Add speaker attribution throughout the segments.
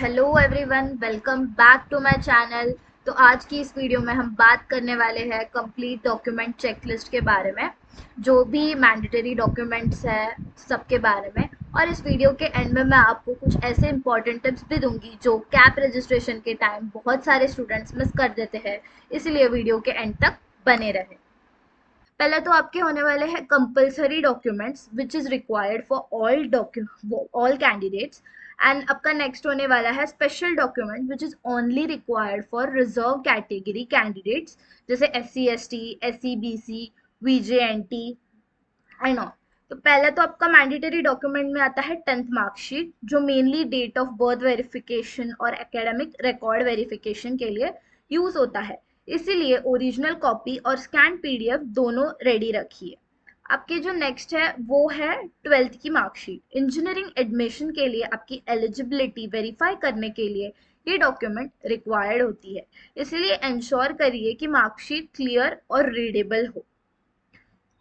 Speaker 1: Hello everyone, welcome back to my channel. तो आज की इस वीडियो में हम बात करने वाले हैं कंप्लीट डॉक्यूमेंट चेकलिस्ट के बारे में, जो भी मैंडेटरी डॉक्यूमेंट्स है सबके बारे में। और इस वीडियो के एंड में मैं आपको कुछ ऐसे इंपॉर्टेंट टिप्स भी दूंगी जो कैप रजिस्ट्रेशन के टाइम बहुत सारे स्टूडेंट्स मिस कर देते हैं, इसलिए वीडियो के एंड तक बने रहे। पहले तो आपके होने वाले हैं compulsory documents which is required for all candidates. And आपका नेक्स्ट होने वाला है special document which is only required for reserve category candidates, जैसे SC ST, SEBC, VJNT and all. तो पहले तो आपका मैंडेटरी डॉक्यूमेंट में आता है 10th मार्कशीट, जो mainly date of birth verification और एकेडमिक रिकॉर्ड वेरिफिकेशन के लिए यूज होता है, इसीलिए ओरिजिनल कॉपी और स्कैन PDF दोनों रेडी रखिए। आपके जो नेक्स्ट है वो है 12th की मार्कशीट। इंजीनियरिंग एडमिशन के लिए आपकी एलिजिबिलिटी वेरीफाई करने के लिए ये डॉक्यूमेंट रिक्वायर्ड होती है, इसलिए इंश्योर करिए कि मार्कशीट क्लियर और रीडेबल हो।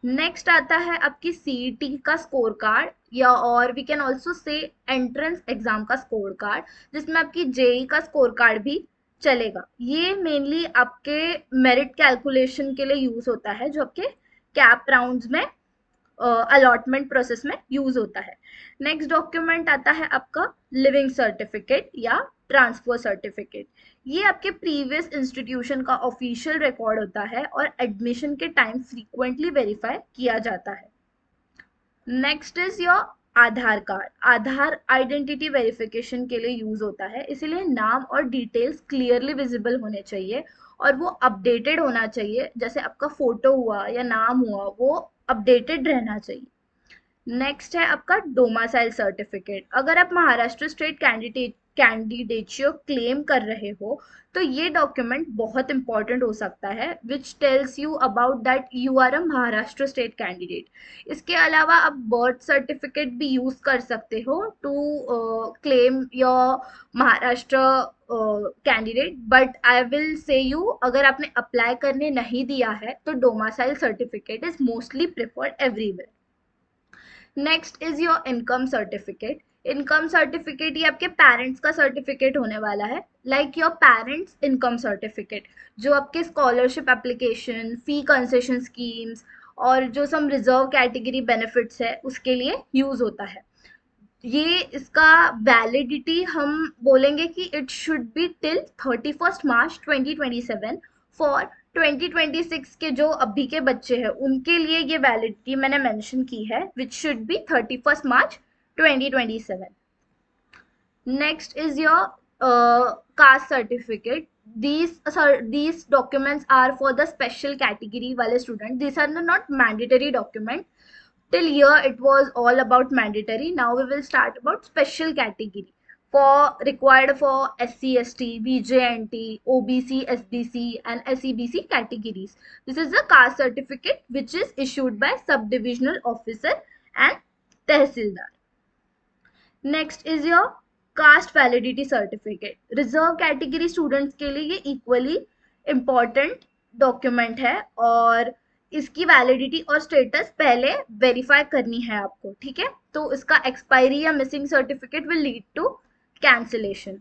Speaker 1: नेक्स्ट आता है आपकी CET का स्कोर कार्ड, या और we can also say entrance exam का स्कोर कार्ड, जिसमें आपकी JEE का स्कोर कार्ड भी चलेगा। ये मेनली आपके मेरिट कैलकुलेशन के लिए यूज होता है, जो आपके कैप राउंड्स में अलॉटमेंट प्रोसेस में यूज होता है। नेक्स्ट डॉक्यूमेंट आता है आपका लिविंग सर्टिफिकेट या ट्रांसफर सर्टिफिकेट। ये आपके प्रीवियस इंस्टीट्यूशन का ऑफिशियल रिकॉर्ड होता है और एडमिशन के टाइम फ्रीक्वेंटली वेरीफाई किया जाता है। Next is your Aadhaar card. Aadhaar identity verification के लिए यूज होता है, इसीलिए नाम और डिटेल्स क्लियरली विजिबल होने चाहिए और वो अपडेटेड होना चाहिए। जैसे आपका फोटो हुआ या नाम हुआ, वो अपडेटेड रहना चाहिए। नेक्स्ट है आपका डोमासाइल सर्टिफिकेट। अगर आप महाराष्ट्र स्टेट कैंडिडेटशिप क्लेम कर रहे हो तो ये डॉक्यूमेंट बहुत इंपॉर्टेंट हो सकता है, which tells you about that you are a Maharashtra state candidate. इसके अलावा आप बर्थ सर्टिफिकेट भी यूज कर सकते हो to claim your Maharashtra candidate, but I will say you, अगर आपने अप्लाई करने नहीं दिया है तो domicile certificate is mostly preferred everywhere. Next is your income certificate. Income certificate ये आपके पेरेंट्स का सर्टिफिकेट होने वाला है, like your parents income certificate, जो आपके scholarship application, fee concession schemes और जो सम रिजर्व कैटेगरी बेनिफिट्स है उसके लिए यूज होता है। ये इसका वैलिडिटी हम बोलेंगे कि it should be till 31 March 2027। For 2026 के जो अभी के बच्चे हैं उनके लिए ये वैलिडिटी मैंने मेंशन की है, which should be 31 March 2027। Next is your caste certificate. These documents are for the special category wale student. These are not mandatory document. Till here it was all about mandatory. Now we will start about special category. For required for SC ST, VJNT, OBC, SBC and SEBC categories. This is a caste certificate which is issued by subdivisional officer and tehsildar. Next is your cast validity certificate. Reserve category students के लिए ये equally important document है और इसकी validity और status पहले verify करनी है आपको, ठीक है। तो इसका एक्सपायरी या missing certificate will lead to cancellation.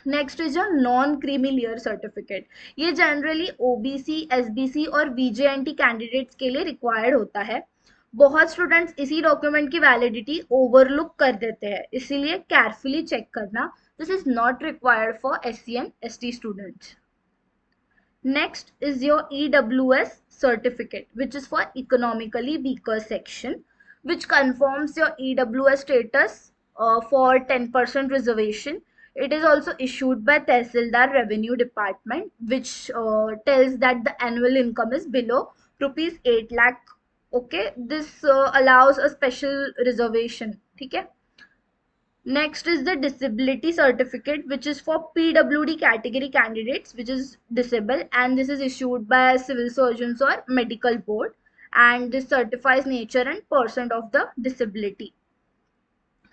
Speaker 1: Next is your non creamy layer certificate. ये जनरली OBC, SBC और VJNT कैंडिडेट्स के लिए रिक्वायर्ड होता है। बहुत स्टूडेंट्स इसी डॉक्यूमेंट की वैलिडिटी ओवरलुक कर देते हैं, इसीलिए केयरफुली चेक करना। This is not required for SC and ST students. Next is your EWS certificate, which is for economically weaker section, which confirms your EWS status for 10% reservation. It is also issued by Tehsildar Revenue Department, which tells that the annual income is below rupees 8 lakh. Okay, this allows a special reservation. ठीक है। Next is the disability certificate, which is for PWD category candidates, which is disabled, and this is issued by civil surgeons or medical board, and this certifies nature and percent of the disability.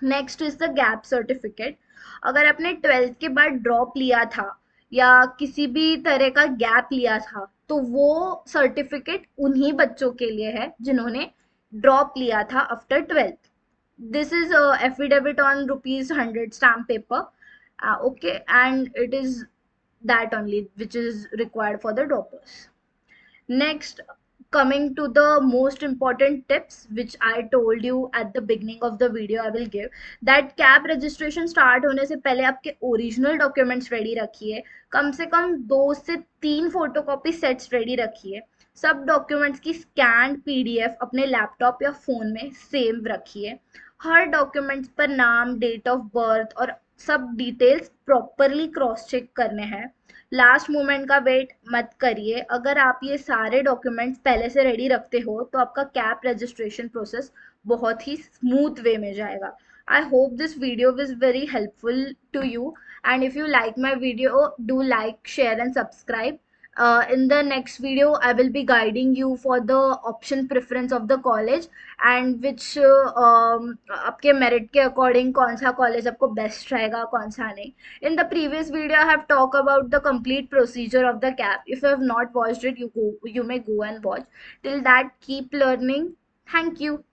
Speaker 1: Next is the gap certificate. अगर आपने 12th के बाद drop लिया था या किसी भी तरह का गैप लिया था तो वो सर्टिफिकेट उन्हीं बच्चों के लिए है जिन्होंने ड्रॉप लिया था after 12th। This is affidavit on rupees 100 stamp paper, Okay, and it is that only which is required for the droppers. Next, coming to the most important tips which I told you at the beginning of the video, I will give that cab registration start होने से पहले आपके original documents ready रखिए, कम से कम 2 से 3 photocopy sets ready रखिए, सब documents की स्कैन पीडीएफ अपने लैपटॉप या फोन में सेव रखिए, हर डॉक्यूमेंट्स पर नाम, डेट ऑफ बर्थ और सब डिटेल्स प्रॉपरली क्रॉस चेक करने हैं, लास्ट मोमेंट का वेट मत करिए, अगर आप ये सारे डॉक्यूमेंट्स पहले से रेडी रखते हो तो आपका कैब रजिस्ट्रेशन प्रोसेस बहुत ही स्मूथ वे में जाएगा. I hope this video is very helpful to you, and if you like my video do like, share and subscribe. In the next video I will be guiding you for the option preference of the college and which आपके merit के according कौन सा college आपको best रहेगा, कौन सा नहीं. In the previous video, I have talked about the complete procedure of the CAP. If you have not watched it, you may go and watch. Till that, keep learning. Thank you.